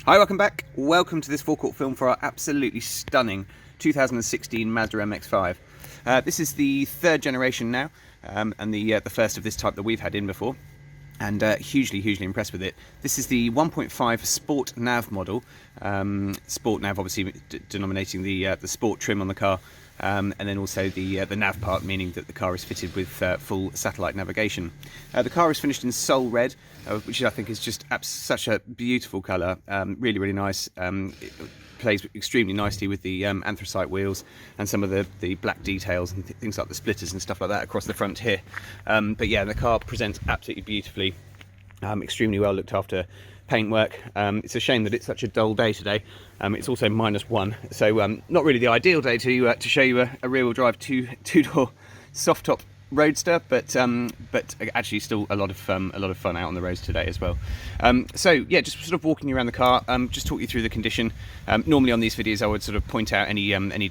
Hi, welcome back. Welcome to this forecourt film for our absolutely stunning 2016 Mazda MX-5. This is the third generation now, and the first of this type that we've had in before, and hugely impressed with it. This is the 1.5 Sport Nav model. Sport Nav obviously denominating the sport trim on the car, and then also the nav part, meaning that the car is fitted with full satellite navigation. The car is finished in Soul Red, which I think is just such a beautiful colour. Really nice. It plays extremely nicely with the anthracite wheels and some of the black details and things like the splitters and stuff like that across the front here. But yeah, the car presents absolutely beautifully. Extremely well looked after paintwork. It's a shame that it's such a dull day today. It's also -1, so not really the ideal day to show you a rear-wheel drive two-door soft-top Roadster, but actually still a lot of fun out on the roads today as well. So yeah, just sort of walking you around the car, just talk you through the condition. Normally on these videos I would sort of point out any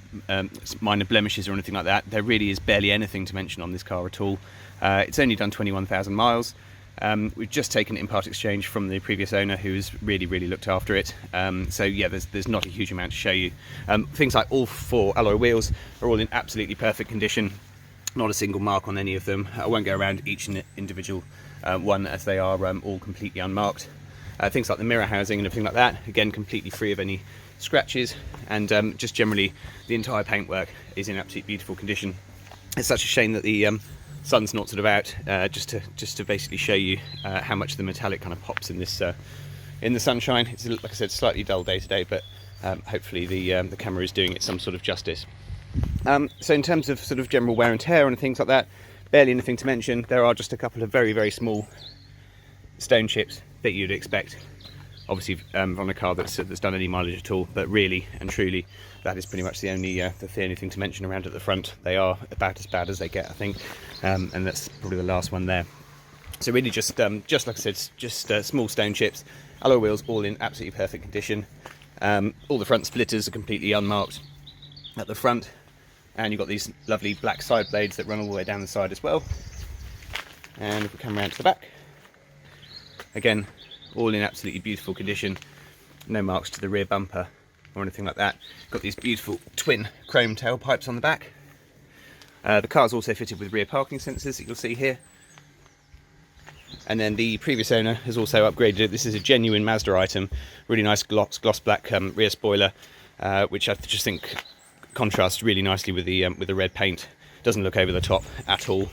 minor blemishes or anything like that. There really is barely anything to mention on this car at all. It's only done 21,000 miles. We've just taken it in part exchange from the previous owner, who's really looked after it. So yeah, there's not a huge amount to show you. Things like all 4 alloy wheels are all in absolutely perfect condition. Not a single mark on any of them. I won't go around each individual one, as they are all completely unmarked. Things like the mirror housing and everything like that, again completely free of any scratches, and just generally the entire paintwork is in absolutely beautiful condition. It's such a shame that the sun's not sort of out, just to basically show you how much the metallic kind of pops in this in the sunshine. It's, like I said, slightly dull day today, but hopefully the camera is doing it some sort of justice. So in terms of sort of general wear and tear and things like that, barely anything to mention. There are just a couple of very small stone chips that you'd expect, obviously on a car that's done any mileage at all, but really and truly that is pretty much the only thing to mention around at the front. They are about as bad as they get, I think, and that's probably the last one there. So really just like I said, just small stone chips. Alloy wheels all in absolutely perfect condition. All the front splitters are completely unmarked at the front, and you've got these lovely black side blades that run all the way down the side as well. And if we come around to the back, again, all in absolutely beautiful condition. No marks to the rear bumper or anything like that. Got these beautiful twin chrome tailpipes on the back. The car's also fitted with rear parking sensors that you'll see here. And then the previous owner has also upgraded it. This is a genuine Mazda item. Really nice gloss black rear spoiler, which I just think contrasts really nicely with the red paint. Doesn't look over the top at all,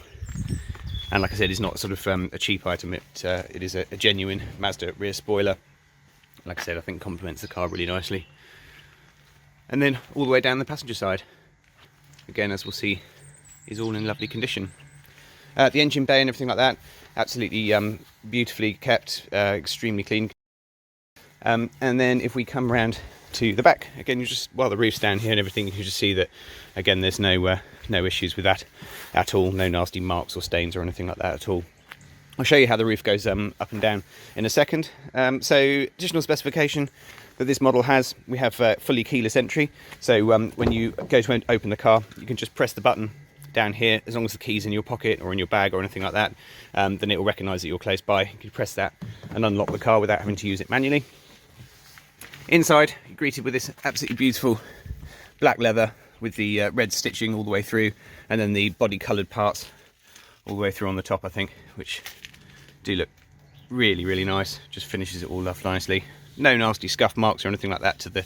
and like I said, it's not sort of a cheap item. It is a genuine Mazda rear spoiler. Like I said, I think complements the car really nicely. And then all the way down the passenger side, again, as we'll see, is all in lovely condition. The engine bay and everything like that, absolutely beautifully kept, extremely clean. And then if we come around to the back, again, you just, while the roof's down here and everything, you can just see that, again, there's no issues with that at all. No nasty marks or stains or anything like that at all. I'll show you how the roof goes up and down in a second. So additional specification that this model has, we have fully keyless entry. So when you go to open the car, you can just press the button down here. As long as the key's in your pocket or in your bag or anything like that, then it will recognise that you're close by. You can press that and unlock the car without having to use it manually. Inside, you're greeted with this absolutely beautiful black leather with the red stitching all the way through, and then the body coloured parts all the way through on the top, I think, which do look really nice. Just finishes it all off nicely. No nasty scuff marks or anything like that to the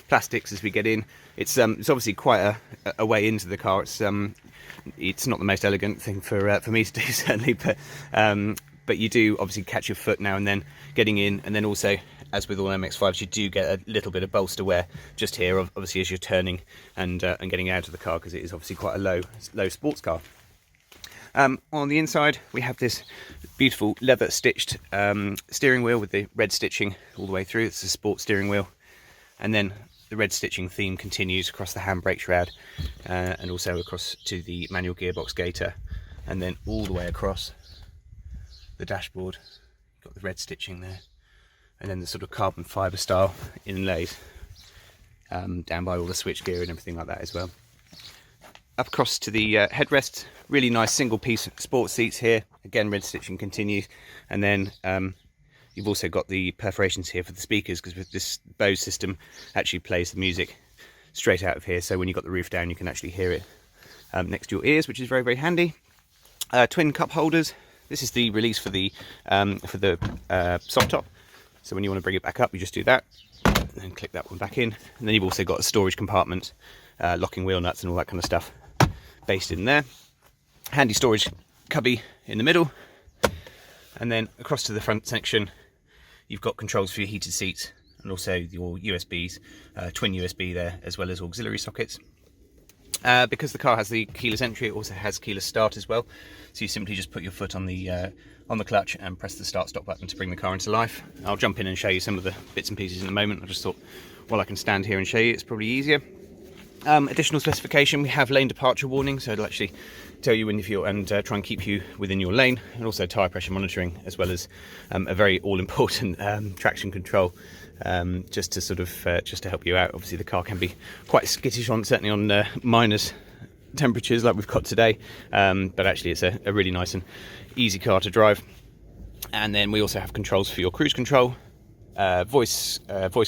plastics as we get in. It's obviously quite a way into the car. It's not the most elegant thing for me to do, certainly, but you do obviously catch your foot now and then getting in, and then also, as with all MX-5s, you do get a little bit of bolster wear just here, obviously, as you're turning and getting out of the car, because it is obviously quite a low sports car. On the inside, we have this beautiful leather stitched steering wheel with the red stitching all the way through. It's a sport steering wheel, and then the red stitching theme continues across the handbrake shroud, and also across to the manual gearbox gaiter, and then all the way across the dashboard. You've got the red stitching there, and then the sort of carbon fibre style inlays down by all the switch gear and everything like that as well. Up across to the headrest, really nice single piece sport seats here. Again, red stitching continues, and then You've also got the perforations here for the speakers, because with this Bose system actually plays the music straight out of here, so when you've got the roof down you can actually hear it next to your ears, which is very, very handy. Twin cup holders. This is the release for the soft top, so when you want to bring it back up you just do that and click that one back in, and then you've also got a storage compartment, locking wheel nuts and all that kind of stuff based in there. Handy storage cubby in the middle, and then across to the front section you've got controls for your heated seats and also your USBs, twin USB there, as well as auxiliary sockets. Because the car has the keyless entry, it also has keyless start as well, so you simply just put your foot on the clutch and press the start stop button to bring the car into life. I'll jump in and show you some of the bits and pieces in a moment. I just thought, while I can stand here and show you, it's probably easier. Additional specification, we have lane departure warning, so it'll actually tell you when you're and try and keep you within your lane, and also tyre pressure monitoring, as well as a very all-important traction control, just to sort of just to help you out. Obviously the car can be quite skittish certainly on minus temperatures like we've got today, but actually it's a really nice and easy car to drive. And then we also have controls for your cruise control, voice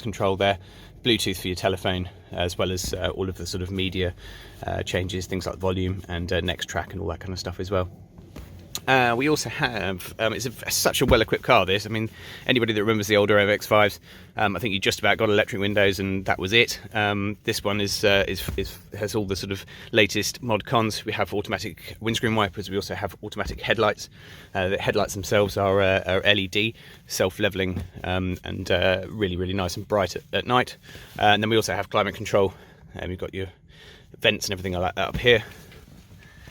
control there, Bluetooth for your telephone, as well as all of the sort of media changes, things like volume and next track and all that kind of stuff as well. We also have, it's such a well-equipped car, this. I mean, anybody that remembers the older MX-5s, I think you just about got electric windows and that was it. This one has all the sort of latest mod cons. We have automatic windscreen wipers. We also have automatic headlights. The headlights themselves are LED, self-leveling, and really, really nice and bright at night. And then we also have climate control. We've got your vents and everything like that up here,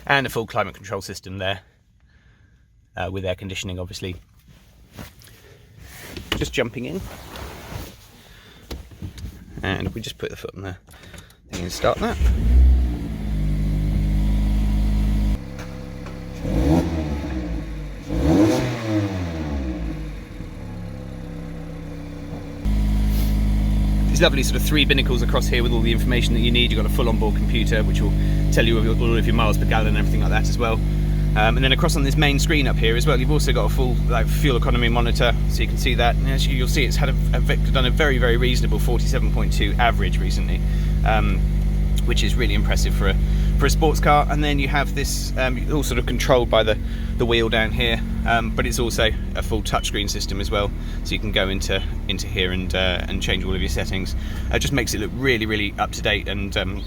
and a full climate control system there. With air conditioning, obviously. Just jumping in, and if we just put the foot on the thing and start that. These lovely sort of 3 binnacles across here with all the information that you need. You've got a full onboard computer which will tell you all of your miles per gallon and everything like that as well. And then across on this main screen up here as well, you've also got a full fuel economy monitor, so you can see that. And as you'll see, it's had done a very, very reasonable 47.2 average recently, which is really impressive for a sports car. And then you have this all sort of controlled by the wheel down here, but it's also a full touchscreen system as well, so you can go into here and change all of your settings. It just makes it look really, really up to date and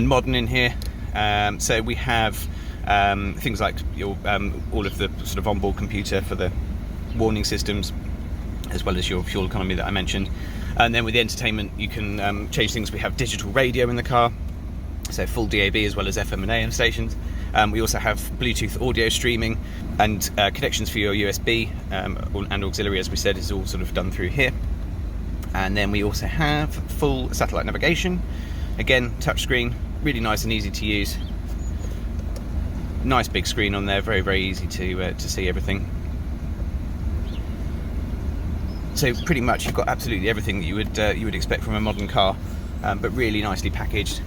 modern in here. So we have things like your all of the sort of onboard computer for the warning systems, as well as your fuel economy that I mentioned. And then with the entertainment, you can change things. We have digital radio in the car, so full DAB as well as FM and AM stations. We also have Bluetooth audio streaming, and connections for your USB and auxiliary, as we said, is all sort of done through here. And then we also have full satellite navigation, again touchscreen, really nice and easy to use. Nice big screen on there, very, very easy to see everything. So pretty much you've got absolutely everything that you would expect from a modern car, but really nicely packaged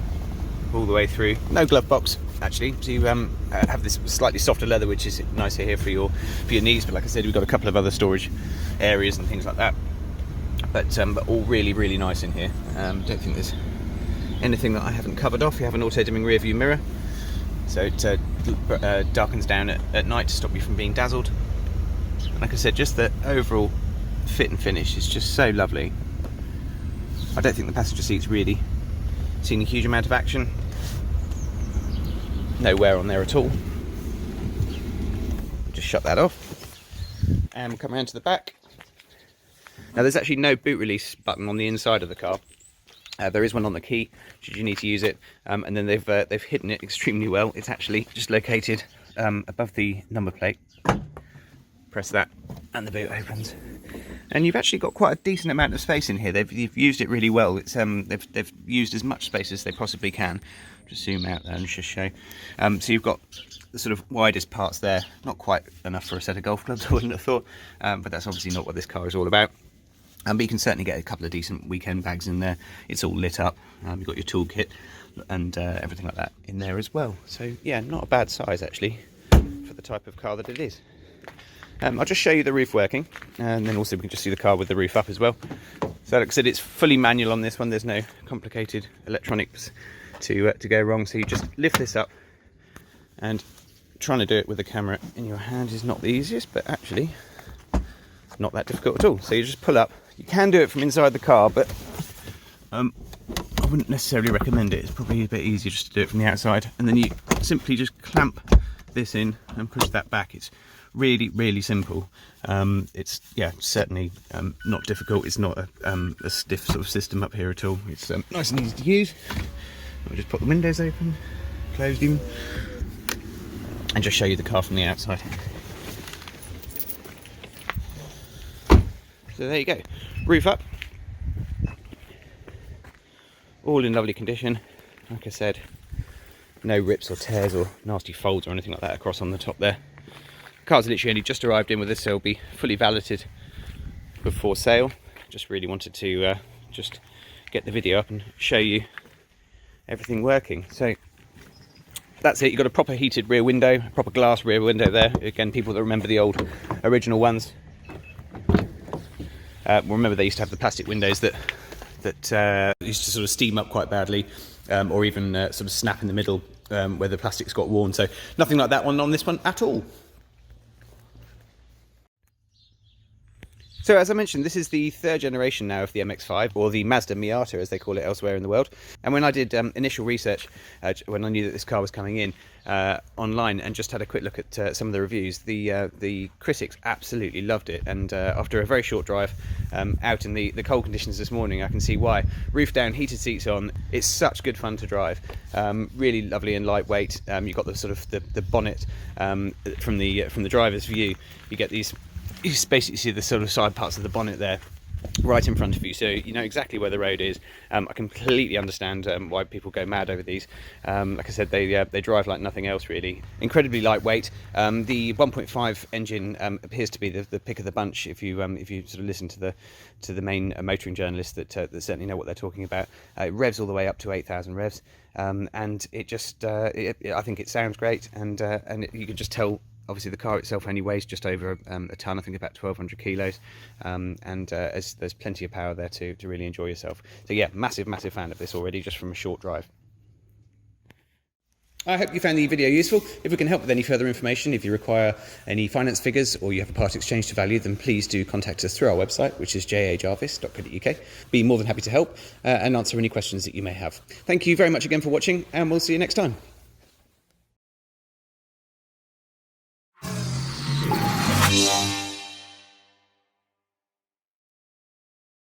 all the way through. No glove box actually, so you have this slightly softer leather, which is nicer here for your knees. But like I said, we've got a couple of other storage areas and things like that. But all really, really nice in here. Don't think there's anything that I haven't covered off. You have an auto-dimming rear view mirror, so it darkens down at night to stop you from being dazzled. Like I said, just the overall fit and finish is just so lovely. I don't think the passenger seat's really seen a huge amount of action. No wear on there at all. Just shut that off and come around to the back. Now there's actually no boot release button on the inside of the car. There is one on the key should you need to use it, and then they've hidden it extremely well. It's actually just located above the number plate. Press that and the boot opens, and you've actually got quite a decent amount of space in here. They've used it really well. It's they've used as much space as they possibly can. Just zoom out there and just show. So you've got the sort of widest parts there. Not quite enough for a set of golf clubs, I wouldn't have thought, but that's obviously not what this car is all about. But you can certainly get a couple of decent weekend bags in there. It's all lit up. You've got your toolkit and everything like that in there as well. So yeah, not a bad size actually for the type of car that it is. I'll just show you the roof working, and then also we can just see the car with the roof up as well. So like I said, it's fully manual on this one. There's no complicated electronics to go wrong. So you just lift this up, and trying to do it with the camera in your hand is not the easiest, but actually not that difficult at all. So you just pull up. You can do it from inside the car, but I wouldn't necessarily recommend it. It's probably a bit easier just to do it from the outside, and then you simply just clamp this in and push that back. It's really simple. It's certainly not difficult. It's not a stiff sort of system up here at all. It's nice and easy to use. I'll just put the windows open, close them, and just show you the car from the outside. So there you go, roof up, all in lovely condition. Like I said, no rips or tears or nasty folds or anything like that across on the top there. The car's literally only just arrived in with this, so it'll be fully valeted before sale. Just really wanted to just get the video up and show you everything working. So that's it. You've got a proper heated rear window, a proper glass rear window there. Again, people that remember the old original ones will remember they used to have the plastic windows that used to sort of steam up quite badly, or even sort of snap in the middle where the plastics got worn. So nothing like that one on this one at all. So as I mentioned, this is the third generation now of the MX-5, or the Mazda Miata as they call it elsewhere in the world. And when I did initial research, when I knew that this car was coming in online, and just had a quick look at some of the reviews, the critics absolutely loved it. And after a very short drive out in the cold conditions this morning, I can see why. Roof down, heated seats on, it's such good fun to drive. Really lovely and lightweight. You've got the sort of the bonnet from the driver's view. You get these. You basically see the sort of side parts of the bonnet there right in front of you, so you know exactly where the road is. I completely understand why people go mad over these. Like I said, they drive like nothing else really. Incredibly lightweight. The 1.5 engine appears to be the pick of the bunch if you sort of listen to the main motoring journalists that certainly know what they're talking about. It revs all the way up to 8,000 revs, and it just I think it sounds great, and you can just tell. Obviously the car itself only weighs just over a tonne, I think about 1,200 kilos, and there's plenty of power there to really enjoy yourself. So yeah, massive fan of this already, just from a short drive. I hope you found the video useful. If we can help with any further information, if you require any finance figures or you have a part exchange to value, then please do contact us through our website, which is jajarvis.co.uk. Be more than happy to help and answer any questions that you may have. Thank you very much again for watching, and we'll see you next time.